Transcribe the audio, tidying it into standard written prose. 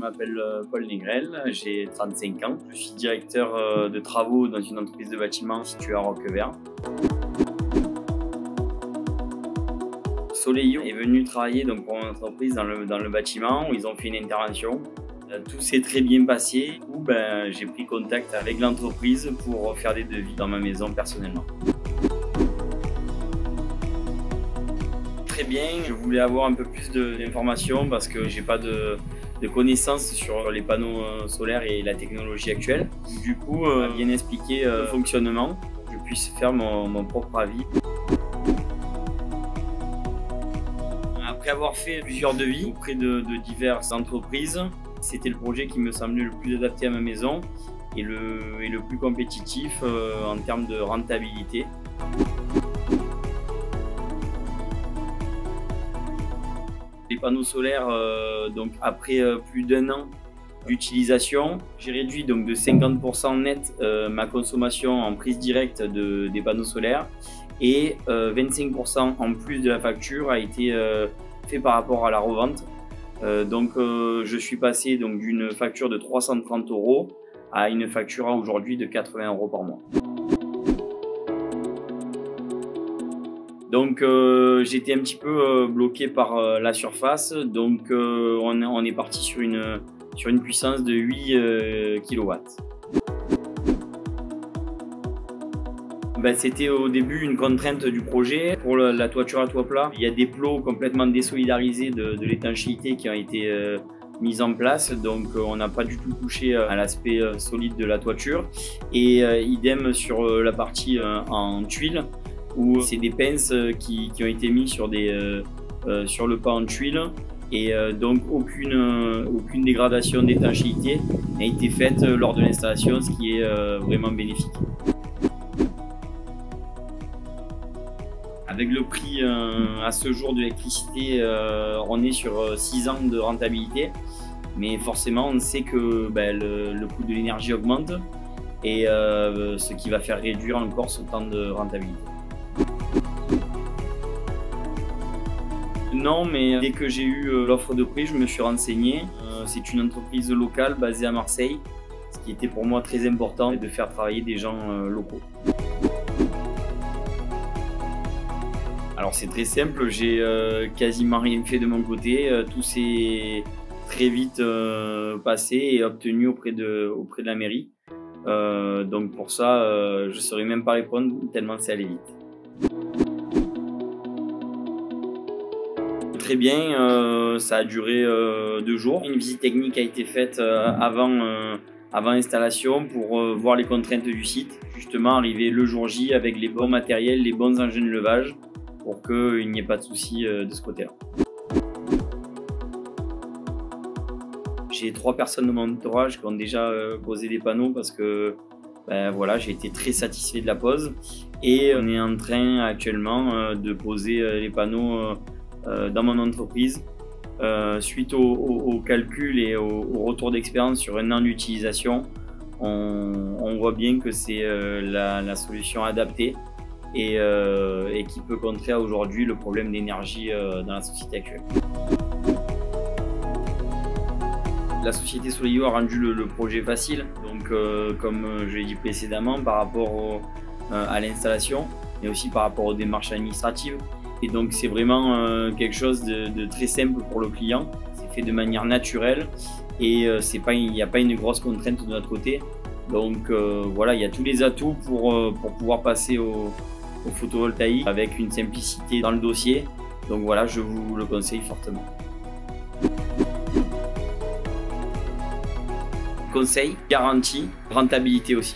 m'appelle Paul Négrel, j'ai 35 ans. Je suis directeur de travaux dans une entreprise de bâtiment située à Roquevert. Soleillo est venu travailler donc, pour une entreprise dans le bâtiment où ils ont fait une intervention. Tout s'est très bien passé, où j'ai pris contact avec l'entreprise pour faire des devis dans ma maison personnellement. Très bien, je voulais avoir un peu plus d'informations parce que j'ai pas de connaissances sur les panneaux solaires et la technologie actuelle. Du coup, bien expliquer le fonctionnement pour que je puisse faire mon propre avis. Après avoir fait plusieurs devis auprès de diverses entreprises, c'était le projet qui me semblait le plus adapté à ma maison et le plus compétitif en termes de rentabilité. Les panneaux solaires, donc après plus d'1 an d'utilisation, j'ai réduit donc de 50% net ma consommation en prise directe des panneaux solaires et 25% en plus de la facture a été fait par rapport à la revente. Donc je suis passé d'une facture de 330 € à une facture aujourd'hui de 80 € par mois. Donc j'étais un petit peu bloqué par la surface, donc on est parti sur une puissance de 8 kW. C'était au début une contrainte du projet. Pour la toiture à toit plat, il y a des plots complètement désolidarisés de l'étanchéité qui ont été mis en place, donc on n'a pas du tout touché à l'aspect solide de la toiture. Et idem sur la partie en tuiles, où c'est des pinces qui ont été mis sur le pas en tuiles et donc aucune dégradation d'étanchéité n'a été faite lors de l'installation, ce qui est vraiment bénéfique. Avec le prix à ce jour de l'électricité, on est sur 6 ans de rentabilité, mais forcément on sait que le coût de l'énergie augmente et ce qui va faire réduire encore ce temps de rentabilité. Non, mais dès que j'ai eu l'offre de prix, je me suis renseigné. C'est une entreprise locale basée à Marseille, ce qui était pour moi très important de faire travailler des gens locaux. Alors c'est très simple, j'ai quasiment rien fait de mon côté, tout s'est très vite passé et obtenu auprès de la mairie. Donc pour ça, je ne saurais même pas répondre tellement c'est allé vite. Très bien, ça a duré 2 jours. Une visite technique a été faite avant installation pour voir les contraintes du site. Justement, arriver le jour J avec les bons matériels, les bons engins de levage pour qu'il n'y ait pas de soucis de ce côté-là. J'ai 3 personnes de mon entourage qui ont déjà posé des panneaux parce que voilà, j'ai été très satisfait de la pose. Et on est en train actuellement de poser les panneaux dans mon entreprise. Suite au calcul et au retour d'expérience sur 1 an d'utilisation, on voit bien que c'est la solution adaptée et qui peut contrer aujourd'hui le problème d'énergie dans la société actuelle. La société Soleillo a rendu le projet facile, donc comme je l'ai dit précédemment, par rapport à l'installation, mais aussi par rapport aux démarches administratives. Et donc c'est vraiment quelque chose de très simple pour le client, c'est fait de manière naturelle et il n'y a pas une grosse contrainte de notre côté. Donc voilà, il y a tous les atouts pour pouvoir passer au photovoltaïque avec une simplicité dans le dossier. Donc voilà, je vous le conseille fortement. Conseil, garantie, rentabilité aussi.